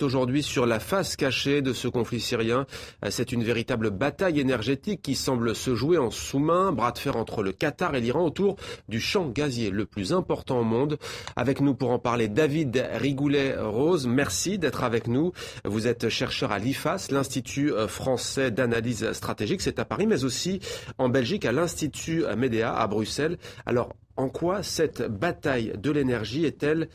Aujourd'hui sur la face cachée de ce conflit syrien. C'est une véritable bataille énergétique qui semble se jouer en sous-main, bras de fer entre le Qatar et l'Iran autour du champ gazier le plus important au monde. Avec nous pour en parler, David Rigoulet-Rose, merci d'être avec nous. Vous êtes chercheur à l'IFAS, l'Institut français d'analyse stratégique, c'est à Paris, mais aussi en Belgique à l'Institut Medea à Bruxelles. Alors, en quoi cette bataille de l'énergie est-elle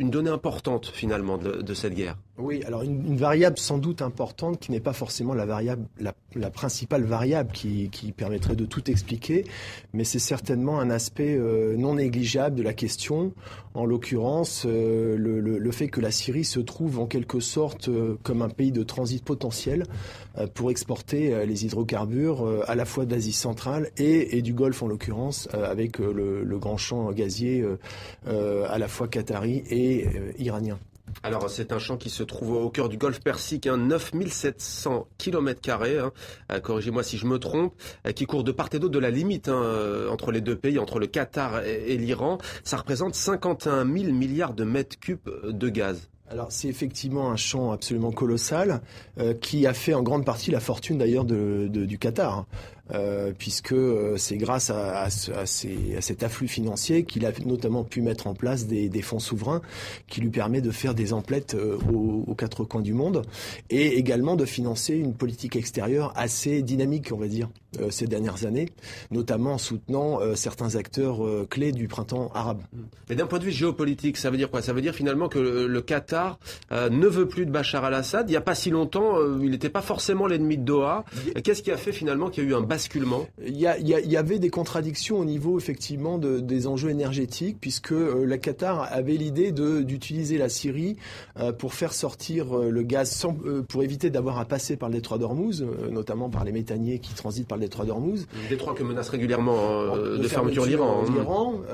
une donnée importante finalement de cette guerre? Oui, alors une variable sans doute importante qui n'est pas forcément la principale variable qui permettrait de tout expliquer, mais c'est certainement un aspect non négligeable de la question. En l'occurrence, le fait que la Syrie se trouve en quelque sorte comme un pays de transit potentiel pour exporter les hydrocarbures à la fois d'Asie centrale et du Golfe en l'occurrence, avec le grand champ gazier à la fois qatari et iranien. Alors c'est un champ qui se trouve au cœur du Golfe Persique, 9700 km², corrigez-moi si je me trompe, qui court de part et d'autre de la limite entre les deux pays, entre le Qatar et l'Iran. Ça représente 51 000 milliards de mètres cubes de gaz. Alors c'est effectivement un champ absolument colossal qui a fait en grande partie la fortune d'ailleurs du Qatar. Puisque c'est grâce à cet afflux financier qu'il a notamment pu mettre en place des fonds souverains qui lui permet de faire des emplettes aux quatre coins du monde et également de financer une politique extérieure assez dynamique, on va dire, ces dernières années, notamment en soutenant certains acteurs clés du printemps arabe. Mais d'un point de vue géopolitique, ça veut dire quoi? Ça veut dire finalement que le Qatar ne veut plus de Bachar al-Assad. Il n'y a pas si longtemps, il n'était pas forcément l'ennemi de Doha. Qu'est-ce qui a fait finalement qu'il y a eu un basculement? Il y avait des contradictions au niveau effectivement des enjeux énergétiques, puisque le Qatar avait l'idée d'utiliser la Syrie pour faire sortir le gaz pour éviter d'avoir à passer par le détroit d'Ormuz, notamment par les méthaniers qui transitent par le détroit d'Ormuz. Le détroit que menace régulièrement de fermeture l'Iran.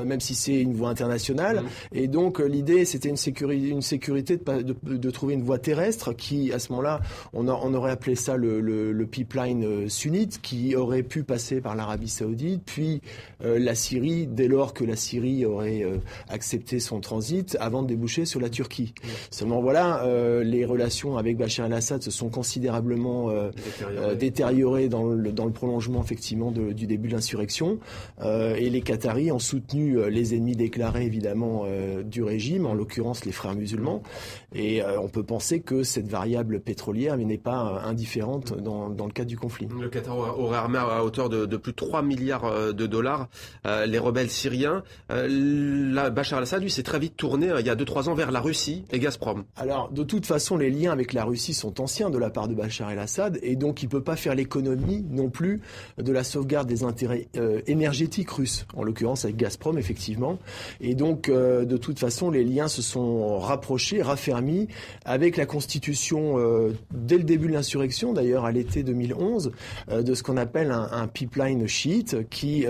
Même si c'est une voie internationale. Et donc l'idée c'était une sécurité de trouver une voie terrestre qui, à ce moment-là, on aurait appelé ça le pipeline sunnite, qui aurait pu passer par l'Arabie Saoudite, puis la Syrie, dès lors que la Syrie aurait accepté son transit, avant de déboucher sur la Turquie. Seulement voilà, les relations avec Bachar el-Assad se sont considérablement détériorées dans le prolongement effectivement du début de l'insurrection, et les Qataris ont soutenu les ennemis déclarés évidemment du régime, en l'occurrence les frères musulmans, et on peut penser que cette variable pétrolière n'est pas indifférente dans le cadre du conflit. Le Qatar aurait armé à hauteur de plus de 3 milliards de dollars les rebelles syriens. Bachar al-Assad, lui, s'est très vite tourné il y a 2-3 ans vers la Russie et Gazprom. Alors, de toute façon, les liens avec la Russie sont anciens de la part de Bachar el-Assad, et donc il ne peut pas faire l'économie non plus de la sauvegarde des intérêts énergétiques russes, en l'occurrence avec Gazprom, effectivement. Et donc, de toute façon, les liens se sont rapprochés, raffermis, avec la constitution, dès le début de l'insurrection, d'ailleurs à l'été 2011, de ce qu'on appelle un pipeline chiite qui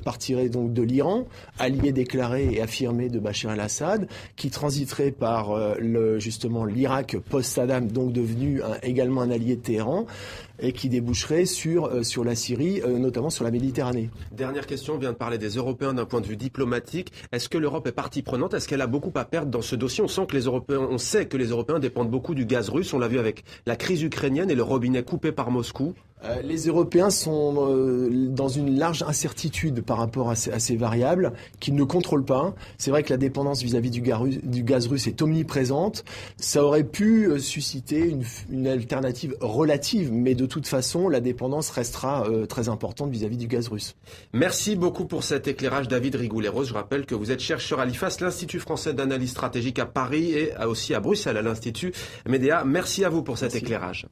partirait donc de l'Iran, allié déclaré et affirmé de Bachar el-Assad, qui transiterait par justement l'Irak post-Saddam, donc devenu également un allié de Téhéran, et qui déboucherait sur la Syrie, notamment sur la Méditerranée. Dernière question, on vient de parler des Européens d'un point de vue diplomatique. Est-ce que l'Europe est partie prenante? Est-ce qu'elle a beaucoup à perdre dans ce dossier? On sait que les Européens dépendent beaucoup du gaz russe. On l'a vu avec la crise ukrainienne et le robinet coupé par Moscou. Les Européens sont dans une large incertitude par rapport à ces variables qu'ils ne contrôlent pas. C'est vrai que la dépendance vis-à-vis du gaz russe est omniprésente. Ça aurait pu susciter une alternative relative, mais de toute façon, la dépendance restera très importante vis-à-vis du gaz russe. Merci beaucoup pour cet éclairage, David Rigoulet-Rose. Je rappelle que vous êtes chercheur à l'IFAS, l'Institut français d'analyse stratégique à Paris et aussi à Bruxelles, à l'Institut Medea. Merci à vous pour cet éclairage.